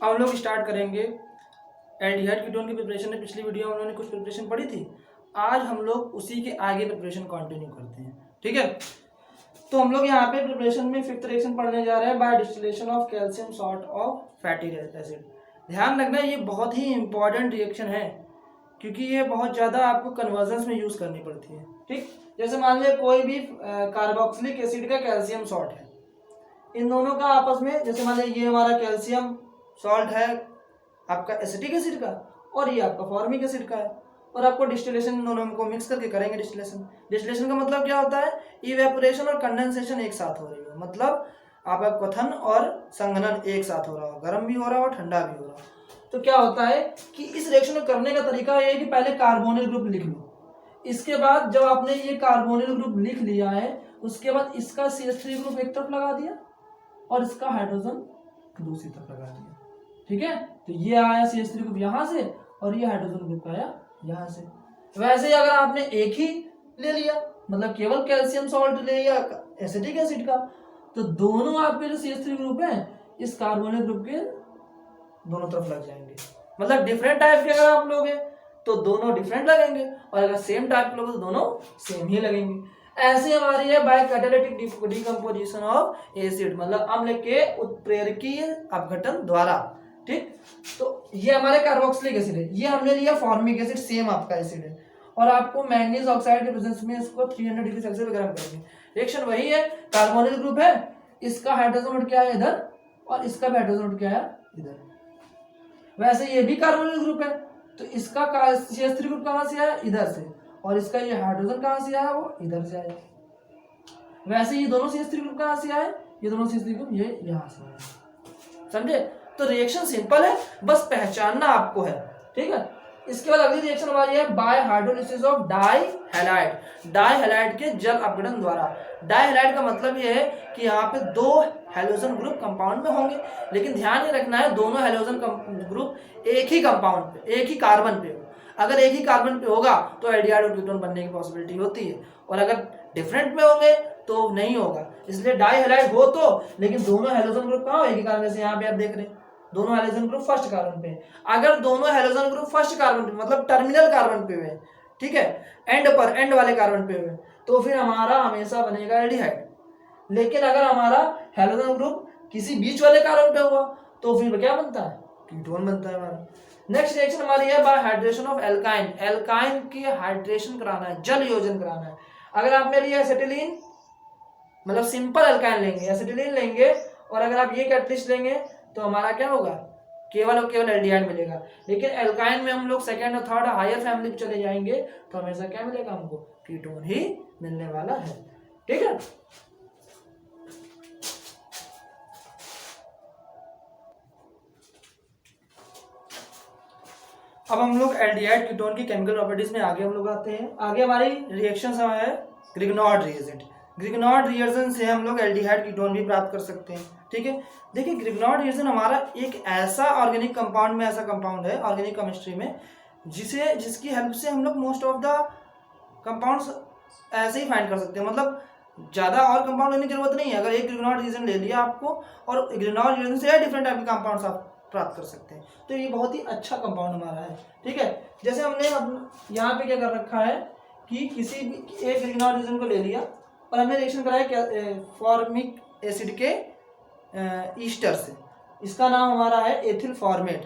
अब हम लोग स्टार्ट करेंगे एल्डिहाइड कीटोन की प्रिपरेशन में। पिछली वीडियो में उन्होंने कुछ प्रिपरेशन पढ़ी थी, आज हम लोग उसी के आगे प्रिपरेशन कंटिन्यू करते हैं। ठीक है, तो हम लोग यहाँ पे प्रिपरेशन में फिफ्थ रिएक्शन पढ़ने जा रहे हैं, by distillation of calcium salt of fatty acid. ध्यान रखना ये बहुत ही इंपॉर्टेंट रिएक्शन है, क्योंकि ये बहुत ज़्यादा आपको कन्वर्जन्स में यूज़ करनी पड़ती है। ठीक, जैसे मान लिया कोई भी कार्बोक्सिलिक एसिड का कैल्शियम सॉल्ट है, इन दोनों का आपस में, जैसे मान लिया ये हमारा कैल्शियम सॉल्ट है आपका एसिटिक एसिड का, और ये आपका फॉर्मिक एसिड का है, और आपको डिस्टिलेशन इन दोनों को मिक्स करके करेंगे डिस्टिलेशन। डिस्टिलेशन का मतलब क्या होता है? इवेपोरेशन और कंडेंसेशन एक साथ हो रही है, मतलब आपका क्वथन और संघनन एक साथ हो रहा हो, गर्म भी हो रहा हो ठंडा भी हो रहा हो। तो क्या होता है कि इस रिएक्शन को करने का तरीका ये है कि पहले कार्बोनिल ग्रुप लिख लो, इसके बाद जब आपने ये कार्बोनिल ग्रुप लिख लिया है, उसके बाद इसका CH3 ग्रुप एक तरफ लगा दिया और इसका हाइड्रोजन दूसरी तरफ लगा दिया। ठीक है, तो ये आया CH3 ग्रुप यहाँ से और ये हाइड्रोजन ग्रुप आया यहाँ से। वैसे ही अगर आपने एक ही ले लिया, मतलब केवल कैल्शियम सॉल्ट ले लिया एसिटिक एसिड का, तो दोनों आपके जो CH3 ग्रुप है इस कार्बोनिल ग्रुप के दोनों तरफ लग जाएंगे। मतलब डिफरेंट टाइप के अगर आप लोगे तो दोनों डिफरेंट लगेंगे, और अगर सेम टाइप के लोगे तो दोनों सेम ही लगेंगे। ऐसे हमारी है by catalytic decomposition of acid, मतलब अम्ल के उत्प्रेरकीय अपघटन द्वारा। ठीक, तो ये हमारे कार्बोक्सिलिक एसिड है, ये हमने लिया फॉर्मिक एसिड, सेम आपका एसिड है, और आपको मैंगनीज ऑक्साइड के प्रेजेंस में इसको 300 डिग्री सेल्सियस पे गर्म करेंगे। रिएक्शन वही है, कार्बोनिल ग्रुप है, इसका हाइड्रोजन उठ के आया इधर और इसका भी हाइड्रोजन उठ के आया इधर। वैसे ये भी कार्बोनिल ग्रुप है, तो इसका CH3 ग्रुप कहां से आया? इधर से, और इसका ये हाइड्रोजन कहां से आया? वो इधर से आया। वैसे ये दोनों CH3 ग्रुप कहां से आए? ये दोनों CH3 ग्रुप ये यहां से आए। समझे? तो रिएक्शन सिंपल है, बस पहचानना आपको है। ठीक है, इसके बाद अगली रिएक्शन हमारी है by hydrolysis of dihalide. Dihalide के जल अपघटन द्वारा। डाई हैलाइड का मतलब ये है कि यहाँ पे दो हैलोजन ग्रुप कंपाउंड में होंगे, लेकिन ध्यान ये रखना है दोनों हैलोजन ग्रुप एक ही कंपाउंड पे, एक ही कार्बन पे हो। अगर एक ही कार्बन पे होगा तो एल्डिहाइड और कीटोन बनने की पॉसिबिलिटी होती है, और अगर डिफरेंट में होंगे तो नहीं होगा। इसलिए डाई हैलाइड हो तो, लेकिन दोनों हैलोजन ग्रुप कहाँ हो? एक ही कार्बन से। यहाँ पे आप देख रहे हैं दोनों हैलोजन ग्रुप फर्स्ट कार्बन पे। अगर दोनों हैलोजन ग्रुप फर्स्ट कार्बन पे, मतलब टर्मिनल कार्बन पे हुए, ठीक है, एंड पर, एंड वाले कार्बन पे हुए, तो फिर हमारा हमेशा बनेगा एल्डिहाइड। लेकिन अगर हमारा हैलोजन ग्रुप किसी बीच वाले कार्बन पे हुआ तो फिर क्या बनता है? कीटोन बनता है हमारा। नेक्स्ट रिएक्शन हमारी है bye hydration of alkyne. Alkyne की हाइड्रेशन कराना है, जल योजन कराना है। अगर आपने लिया एसिटिलीन, मतलब सिंपल एल्काइन लेंगे, एसिटिलीन लेंगे, और अगर आप ये कैटलिस्ट लेंगे तो हमारा क्या होगा? केवल और केवल एल्डिहाइड मिलेगा। लेकिन एल्काइन में हम लोग सेकंड और थर्ड हायर फैमिली पे चले जाएंगे तो हमेशा क्या मिलेगा? हमको कीटोन ही मिलने वाला है। ठीक है, अब हम लोग एल्डिहाइड कीटोन की केमिकल प्रॉपर्टीज में आगे हम लोग आते हैं। आगे हमारी रिएक्शन है ग्रिग्नॉर्ड रिएजेंट। ग्रिग्नॉर्ड रिएजेंट से हम लोग एल्डिहाइड कीटोन भी प्राप्त कर सकते हैं। ठीक है, देखिए ग्रिग्नॉर्ड रिएजेंट हमारा एक ऐसा ऑर्गेनिक कंपाउंड में, ऐसा कंपाउंड है ऑर्गेनिक केमिस्ट्री में जिसकी हेल्प से हम लोग मोस्ट ऑफ द कंपाउंड्स ऐसे ही फाइंड कर सकते हैं। मतलब ज़्यादा और कंपाउंड लेने की जरूरत नहीं है। अगर एक ग्रिग्नॉर्ड रिएजेंट ले लिया आपको, और ग्रिग्नॉर्ड रिएजेंट से डिफरेंट टाइप के कंपाउंड्स आप प्राप्त कर सकते हैं, तो ये बहुत ही अच्छा कंपाउंड हमारा है। ठीक है, जैसे हमने यहाँ पे क्या कर रखा है कि किसी भी एक ग्रिग्नॉर्ड रिएजेंट को ले लिया और हमने रिएक्शन कराया फॉर्मिक एसिड के ईस्टर से। इसका नाम हमारा है ethyl format.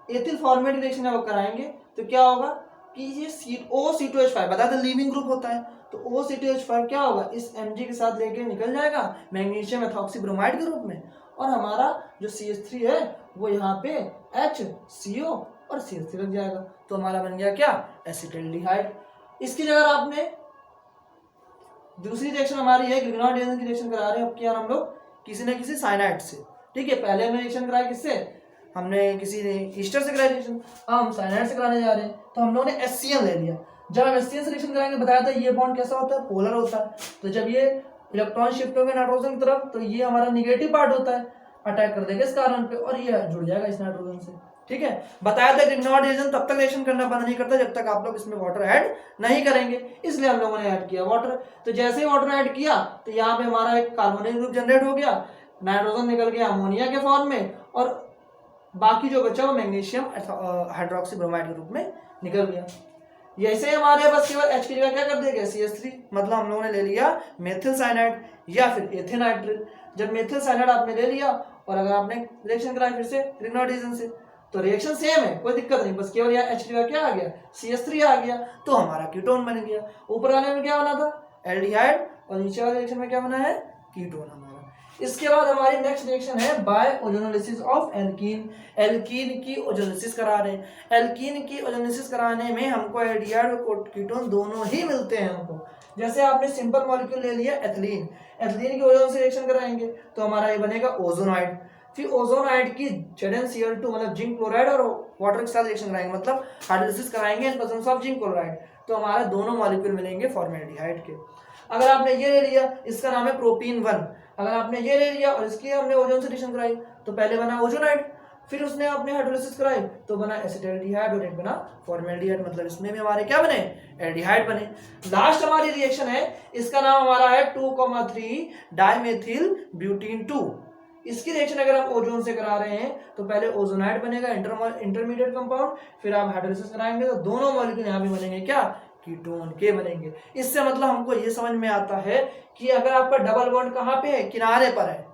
Ethyl format reaction जब कराएंगे तो क्या होगा कि ये OC2H5 बता दें लीविंग ग्रुप होता है, तो OC2H5 क्या होगा? इस Mg के साथ लेके निकल जाएगा मैग्नीशियम एथॉक्सीब्रोमाइड के रूप में, और हमारा जो CH3 है वो यहाँ पे HCO और CH3 लग जाएगा, तो हमारा बन गया क्या? एसिटाल्डिहाइड। इसकी जगह आपने दूसरी रिएक्शन हमारी है ग्रिग्नॉर्ड रिएजेंट की रिएक्शन करा रहे हैं अब क्या हम लोग किसी न किसी साइनाइड से। ठीक है, पहले हमने रिएक्शन कराया किससे? हमने किसी ईस्टर से कराया रिएक्शन, हम साइनाइड से कराने जा रहे हैं, तो हम लोगों ने HCl ले लिया। जब हम HCl से रिएक्शन कराएंगे, बताया था ये बॉन्ड कैसा होता है? पोलर होता है। तो जब ये इलेक्ट्रॉन शिफ्ट होगा नाइट्रोजन की तरफ, तो ये हमारा निगेटिव पार्ट होता है, अटैक कर देगा इस कार्बन पे और ये जुड़ जाएगा इस नाइट्रोजन से। ठीक है, बताया था ग्रिग्नॉर्ड रिएजेंट तब तक रिएक्शन करना बंद नहीं करता जब तक आप लोग इसमें वाटर ऐड नहीं करेंगे, इसलिए हम लोगों ने ऐड किया वाटर। तो जैसे ही वाटर ऐड किया तो यहाँ पे हमारा एक कार्बोनिल ग्रुप जनरेट हो गया, नाइट्रोजन निकल गया अमोनिया के फॉर्म में, और बाकी जो बचा वो मैग्नीशियम हाइड्रोक्सी ब्रोमाइड के रूप में निकल गया। ऐसे हमारे पास केवल H की जगह क्या कर दिया गया CH3, मतलब हम लोगों ने ले लिया मेथिल साइनाइड या फिर एथेनाइट्रेट। जब मेथिल साइनाइड आपने ले लिया और अगर आपने रिएक्शन कराया फिर से रिग्नोडिजन से, तो रिएक्शन सेम है, कोई दिक्कत नहीं, बस केवल यहाँ H की जगह क्या आ गया CH3 आ गया, तो हमारा कीटोन बन गया। ऊपर वाले में क्या बना था एल्डिहाइड और नीचे वाले रिएक्शन में क्या बना है कीटोन हमारा। इसके बाद हमारी नेक्स्ट रिएक्शन है by ozonolysis of alkene. Alkene की ओजोनोलिसिस करा रहे हैं। एल्कीन की ओजोनोलिसिस कराने में हमको एल्डिहाइड और कीटोन दोनों ही मिलते हैं हमको। जैसे आपने सिंपल मॉलिक्यूल ले लिया एथिलीन, एथिलीन की ओजोन से रिएक्शन कराएंगे तो हमारा ये बनेगा ओजोनाइड। फिर ओजोनाइड की ZnCl2 मतलब जिंक क्लोराइड और वाटर के साथ रिएक्शन कराएंगे, मतलब हाइड्रोलिसिस कराएंगे in presence of zinc chloride, तो हमारे दोनों मॉलिक्यूल मिलेंगे फॉर्मेल्डिहाइड के। अगर आपने ये ले लिया, इसका नाम है प्रोपीन 1, अगर आपने ये ले लिया और इसकी हमने ओजोन से रिएक्शन कराई तो पहले बना ओजोनाइड, फिर उसने अपने हाइड्रोलिसिस कराई तो बना एसिटाल्डिहाइड और एक बना फॉर्मेल्डिहाइड, मतलब इसमें भी हमारे क्या बने एल्डिहाइड बने। लास्ट हमारी रिएक्शन है, इसका नाम हमारा है 2,3 डाइमेथिल ब्यूटीन 2। इसकी रिएक्शन अगर हम ओजोन से करा रहे हैं तो पहले ओजोनाइड बनेगा इंटरमीडिएट कंपाउंड, फिर आप हाइड्रोलिसिस कराएंगे तो दोनों मॉलिक्यूल यहाँ भी बनेंगे क्या कीटोन के बनेंगे। इससे मतलब हमको ये समझ में आता है कि अगर आपका डबल बॉन्ड कहाँ पे है किनारे पर है,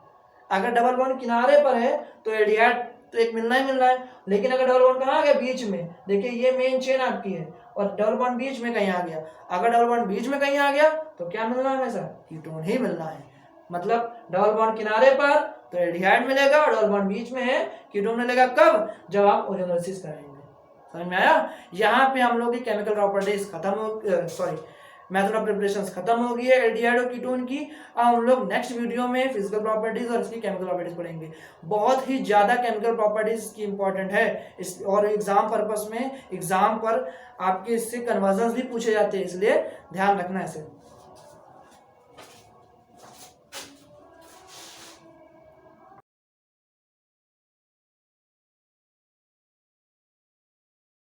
अगर डबल बॉन्ड किनारे पर है तो एल्डिहाइड तो एक मिलना ही मिलना है, लेकिन अगर डबल बॉन्ड कहाँ आ गया बीच में, देखिए ये मेन चेन आपकी है और डबल बॉन्ड बीच में कहीं आ गया, अगर डबल बॉन्ड बीच में कहीं आ गया तो क्या मिलना है हमेशा कीटोन ही मिलना है। मतलब डबल बॉन्ड किनारे पर तो एल्डिहाइड मिलेगा और डबल बॉन्ड बीच में है कीटोन मिलेगा, कब जब आप ओजोनोलिसिस करेंगे। समझ में आया। यहाँ पे हम लोग की केमिकल प्रॉपर्टीज खत्म हो मेथड ऑफ प्रिपरेशन खत्म हो गई है एल्डिहाइड और कीटोन की। अब हम लोग नेक्स्ट वीडियो में फिजिकल प्रॉपर्टीज और इसकी केमिकल प्रॉपर्टीज पढ़ेंगे। बहुत ही ज्यादा केमिकल प्रॉपर्टीज की इंपॉर्टेंट है इस, और एग्जाम पर्पस में एग्जाम पर आपके इससे कन्वर्जन भी पूछे जाते हैं, इसलिए ध्यान रखना है इसे।